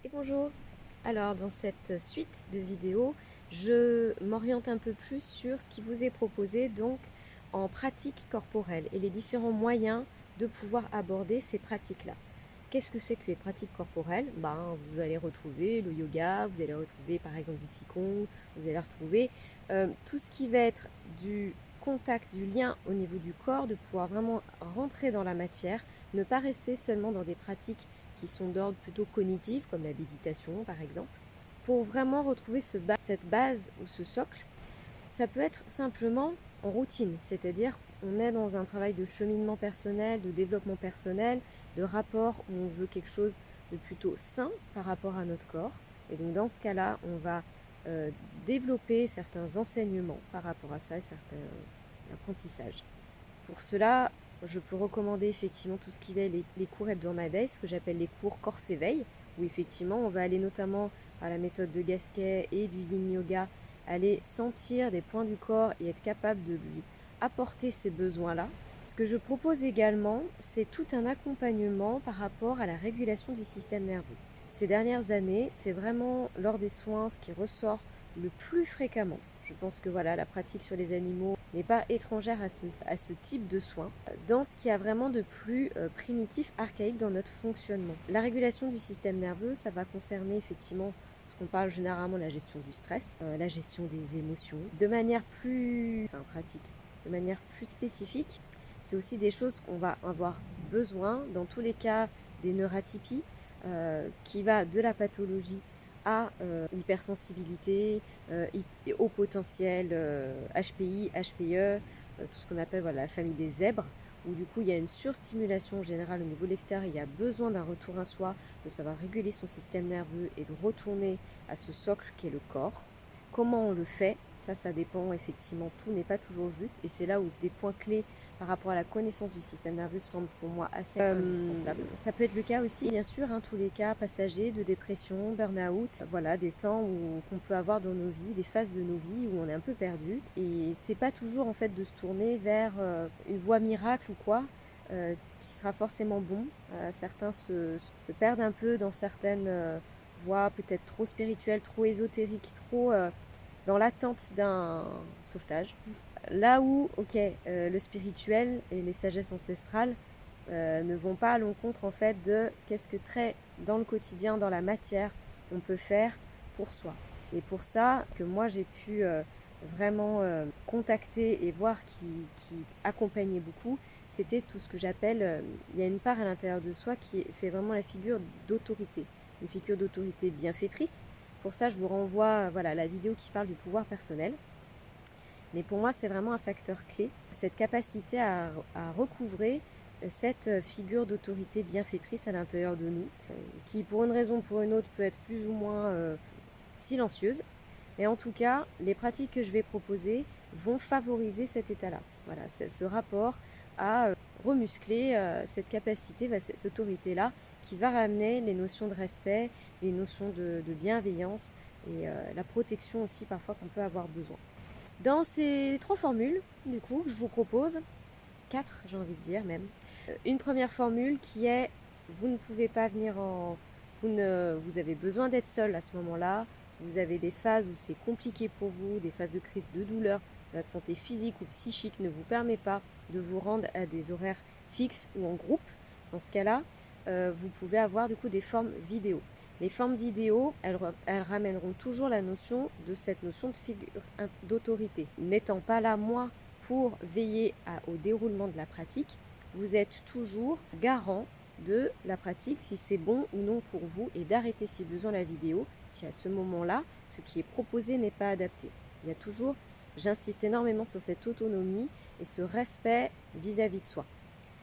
Et bonjour. Alors dans cette suite de vidéos, je m'oriente un peu plus sur ce qui vous est proposé donc en pratique corporelle et les différents moyens de pouvoir aborder ces pratiques-là. Qu'est-ce que c'est que les pratiques corporelles? Vous allez retrouver le yoga, vous allez retrouver par exemple du qigong, vous allez retrouver tout ce qui va être du contact, du lien au niveau du corps, de pouvoir vraiment rentrer dans la matière, ne pas rester seulement dans des pratiques qui sont d'ordre plutôt cognitif, comme la méditation par exemple. Pour vraiment retrouver cette base ou ce socle, ça peut être simplement en routine, c'est-à-dire qu'on est dans un travail de cheminement personnel, de développement personnel, de rapport où on veut quelque chose de plutôt sain par rapport à notre corps. Et donc dans ce cas-là, on va développer certains enseignements par rapport à ça, certains apprentissages. Pour cela, je peux recommander effectivement tout ce qui va être les cours hebdomadaires, ce que j'appelle les cours corps-éveil, où effectivement on va aller notamment à la méthode de Gasquet et du Yin Yoga, aller sentir des points du corps et être capable de lui apporter ces besoins-là. Ce que je propose également, c'est tout un accompagnement par rapport à la régulation du système nerveux. Ces dernières années, c'est vraiment lors des soins ce qui ressort le plus fréquemment. Je pense que voilà, la pratique sur les animaux n'est pas étrangère à ce type de soins, dans ce qui a vraiment de plus primitif, archaïque dans notre fonctionnement. La régulation du système nerveux, ça va concerner effectivement ce qu'on parle généralement de la gestion du stress, la gestion des émotions, de manière plus pratique, de manière plus spécifique. C'est aussi des choses qu'on va avoir besoin, dans tous les cas des neurotypies, qui va de la pathologie à l'hypersensibilité, haut potentiel, HPI, HPE, tout ce qu'on appelle la famille des zèbres, où du coup il y a une surstimulation générale au niveau de l'extérieur, il y a besoin d'un retour à soi, de savoir réguler son système nerveux et de retourner à ce socle qu'est le corps. Comment on le fait? Ça dépend effectivement, tout n'est pas toujours juste et c'est là où des points clés par rapport à la connaissance du système nerveux semblent pour moi assez indispensables. Ça peut être le cas aussi, bien sûr, tous les cas passagers de dépression, burn-out, voilà, des temps qu'on peut avoir dans nos vies, des phases de nos vies où on est un peu perdu et c'est pas toujours en fait de se tourner vers une voie miracle ou quoi. Qui sera forcément bon. Certains se perdent un peu dans certaines voies peut-être trop spirituelles, trop ésotériques, trop dans l'attente d'un sauvetage. Là où, le spirituel et les sagesses ancestrales ne vont pas à l'encontre en fait de qu'est-ce que très dans le quotidien, dans la matière, on peut faire pour soi. Et pour ça que moi j'ai pu vraiment contacter et voir qui accompagnait beaucoup, c'était tout ce que j'appelle, il y a une part à l'intérieur de soi qui fait vraiment la figure d'autorité, une figure d'autorité bienfaitrice. Pour ça, je vous renvoie à la vidéo qui parle du pouvoir personnel. Mais pour moi, c'est vraiment un facteur clé, cette capacité à recouvrer cette figure d'autorité bienfaitrice à l'intérieur de nous, qui pour une raison ou pour une autre peut être plus ou moins silencieuse. Mais en tout cas, les pratiques que je vais proposer vont favoriser cet état-là. Voilà, ce rapport à remuscler cette capacité, cette autorité-là, qui va ramener les notions de respect, les notions de bienveillance et la protection aussi parfois qu'on peut avoir besoin. Dans ces 3 formules, du coup, je vous propose 4, j'ai envie de dire même. Une première formule qui est vous ne pouvez pas venir en... Vous avez besoin d'être seul à ce moment-là. Vous avez des phases où c'est compliqué pour vous, des phases de crise, de douleur. Votre santé physique ou psychique ne vous permet pas de vous rendre à des horaires fixes ou en groupe. Dans ce cas-là, vous pouvez avoir du coup des formes vidéo. Les formes vidéo, elles ramèneront toujours la notion de cette notion de figure d'autorité. N'étant pas là, moi, pour veiller au déroulement de la pratique, vous êtes toujours garant de la pratique, si c'est bon ou non pour vous, et d'arrêter si besoin la vidéo, si à ce moment-là, ce qui est proposé n'est pas adapté. Il y a toujours, j'insiste énormément sur cette autonomie et ce respect vis-à-vis de soi.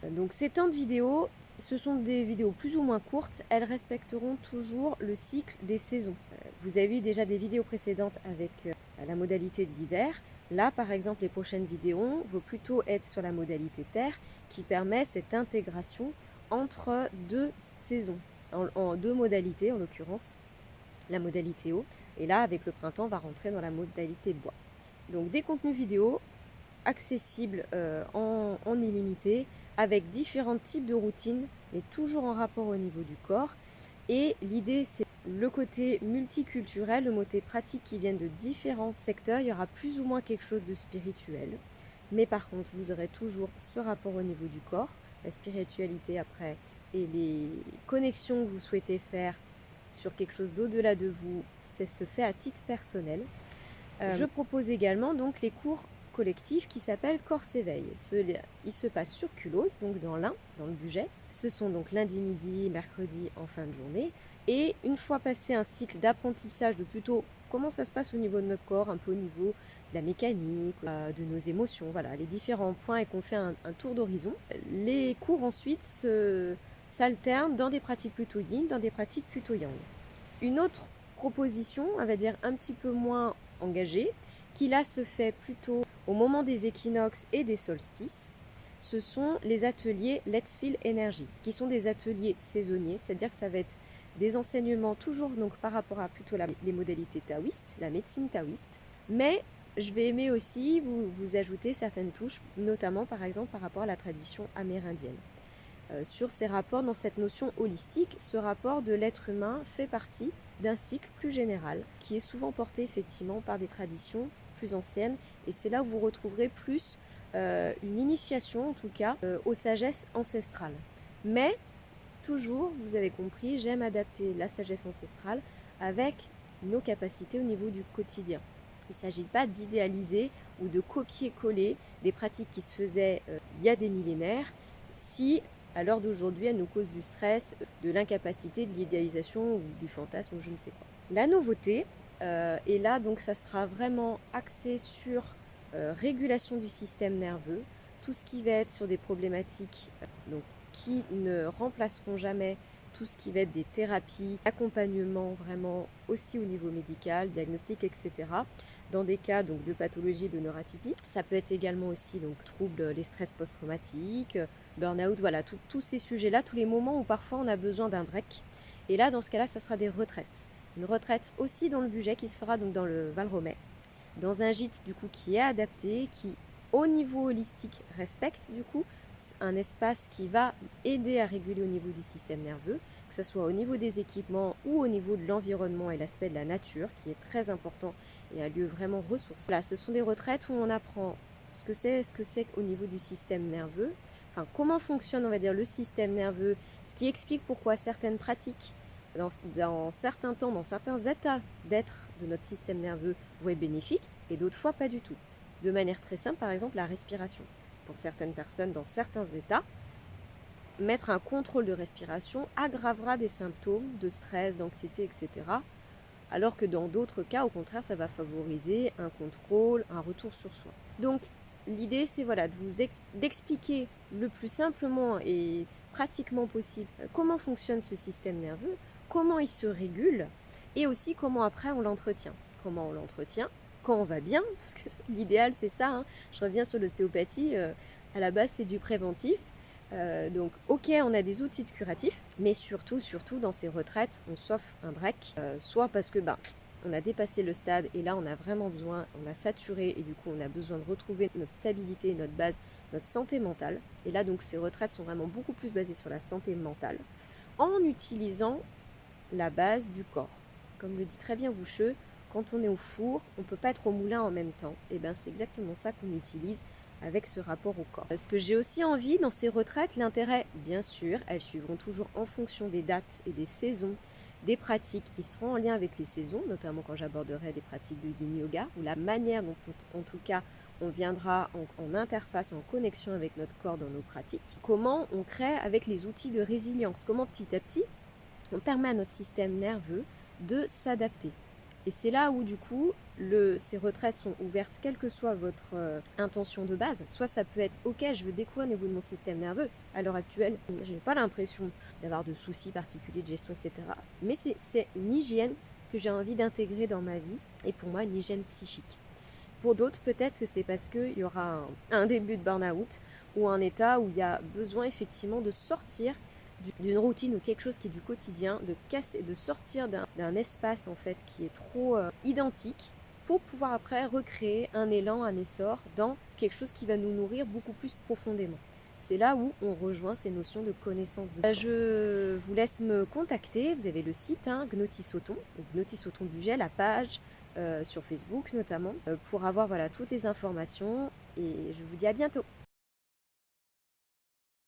Donc ces temps de vidéo, ce sont des vidéos plus ou moins courtes, elles respecteront toujours le cycle des saisons. Vous avez eu déjà des vidéos précédentes avec la modalité de l'hiver. Là, par exemple, les prochaines vidéos vont plutôt être sur la modalité terre qui permet cette intégration entre 2 saisons, en 2 modalités en l'occurrence, la modalité eau. Et là, avec le printemps, on va rentrer dans la modalité bois. Donc des contenus vidéo accessibles en illimité, avec différents types de routines, mais toujours en rapport au niveau du corps, Et l'idée, c'est le côté multiculturel, le côté pratique qui viennent de différents secteurs. Il y aura plus ou moins quelque chose de spirituel. Mais par contre, vous aurez toujours ce rapport au niveau du corps, la spiritualité après, et les connexions que vous souhaitez faire sur quelque chose d'au-delà de vous, ça se fait à titre personnel. Je propose également donc les cours collectifs qui s'appellent Corse Éveil. Il se passe sur Culose, donc dans l'Ain, dans le Bugey. Ce sont donc lundi midi, mercredi en fin de journée. Et une fois passé un cycle d'apprentissage de plutôt comment ça se passe au niveau de notre corps, un peu au niveau de la mécanique, de nos émotions, voilà, les différents points et qu'on fait un tour d'horizon. Les cours ensuite s'alternent dans des pratiques plutôt yin, dans des pratiques plutôt yang. Une autre proposition, on va dire un petit peu moins engagée, qui là se fait plutôt au moment des équinoxes et des solstices, ce sont les ateliers Let's Feel Energy, qui sont des ateliers saisonniers, c'est-à-dire que ça va être des enseignements toujours donc par rapport à plutôt les modalités taoïstes, la médecine taoïste, mais je vais aimer aussi vous ajouter certaines touches, notamment par exemple par rapport à la tradition amérindienne. Sur ces rapports, dans cette notion holistique, ce rapport de l'être humain fait partie d'un cycle plus général qui est souvent porté effectivement par des traditions plus anciennes, et c'est là où vous retrouverez plus une initiation en tout cas aux sagesses ancestrales. Mais toujours, vous avez compris, j'aime adapter la sagesse ancestrale avec nos capacités au niveau du quotidien. Il ne s'agit pas d'idéaliser ou de copier-coller des pratiques qui se faisaient il y a des millénaires si à l'heure d'aujourd'hui elles nous causent du stress, de l'incapacité, de l'idéalisation ou du fantasme ou je ne sais quoi. La nouveauté, et là donc ça sera vraiment axé sur régulation du système nerveux, tout ce qui va être sur des problématiques donc, qui ne remplaceront jamais tout ce qui va être des thérapies, accompagnement vraiment aussi au niveau médical, diagnostic, etc. Dans des cas donc, de pathologie de neuroatypie. Ça peut être également aussi donc, troubles, les stress post-traumatiques, burn-out, voilà, tous ces sujets-là, tous les moments où parfois on a besoin d'un break. Et là, dans ce cas-là, ça sera des retraites. Une retraite aussi dans le budget qui se fera donc dans le Val-Romay, dans un gîte du coup qui est adapté, qui au niveau holistique respecte du coup un espace qui va aider à réguler au niveau du système nerveux, que ce soit au niveau des équipements ou au niveau de l'environnement et l'aspect de la nature qui est très important et un lieu vraiment ressource. Là, ce sont des retraites où on apprend ce que c'est au niveau du système nerveux, enfin comment fonctionne on va dire le système nerveux, ce qui explique pourquoi certaines pratiques dans certains temps, dans certains états d'être de notre système nerveux vont être bénéfiques et d'autres fois pas du tout. De manière très simple, par exemple la respiration. Pour certaines personnes, dans certains états, mettre un contrôle de respiration aggravera des symptômes de stress, d'anxiété, etc. Alors que dans d'autres cas, au contraire, ça va favoriser un contrôle, un retour sur soi. Donc, l'idée, c'est voilà, d'expliquer le plus simplement et pratiquement possible comment fonctionne ce système nerveux, comment il se régule, et aussi comment après on l'entretient. Comment on l'entretient quand on va bien, parce que l'idéal c'est ça, hein. Je reviens sur l'ostéopathie, à la base c'est du préventif, donc ok on a des outils de curatif, mais surtout dans ces retraites on s'offre un break, soit parce que on a dépassé le stade et là on a vraiment besoin, on a saturé et du coup on a besoin de retrouver notre stabilité, notre base, notre santé mentale, et là donc ces retraites sont vraiment beaucoup plus basées sur la santé mentale, en utilisant la base du corps. Comme le dit très bien Boucheux, quand on est au four, on ne peut pas être au moulin en même temps. Et bien c'est exactement ça qu'on utilise avec ce rapport au corps. Parce que j'ai aussi envie, dans ces retraites, l'intérêt, bien sûr, elles suivront toujours en fonction des dates et des saisons, des pratiques qui seront en lien avec les saisons, notamment quand j'aborderai des pratiques de yin yoga, ou la manière dont, en tout cas, on viendra en interface, en connexion avec notre corps dans nos pratiques. Comment on crée avec les outils de résilience, comment petit à petit, on permet à notre système nerveux de s'adapter. Et c'est là où du coup, ces retraites sont ouvertes, quelle que soit votre intention de base. Soit ça peut être, ok, je veux découvrir au niveau de mon système nerveux. À l'heure actuelle, je n'ai pas l'impression d'avoir de soucis particuliers de gestion, etc. Mais c'est une hygiène que j'ai envie d'intégrer dans ma vie, et pour moi, une hygiène psychique. Pour d'autres, peut-être que c'est parce qu'il y aura un début de burn-out, ou un état où il y a besoin effectivement de sortir d'une routine ou quelque chose qui est du quotidien, de sortir d'un espace en fait qui est trop identique pour pouvoir après recréer un élan, un essor dans quelque chose qui va nous nourrir beaucoup plus profondément. c'est là où on rejoint ces notions de connaissance de soi. Je vous laisse me contacter, vous avez le site Gnotisauton, donc Gnotisauton Budget, la page sur Facebook notamment, pour avoir voilà, toutes les informations et je vous dis à bientôt.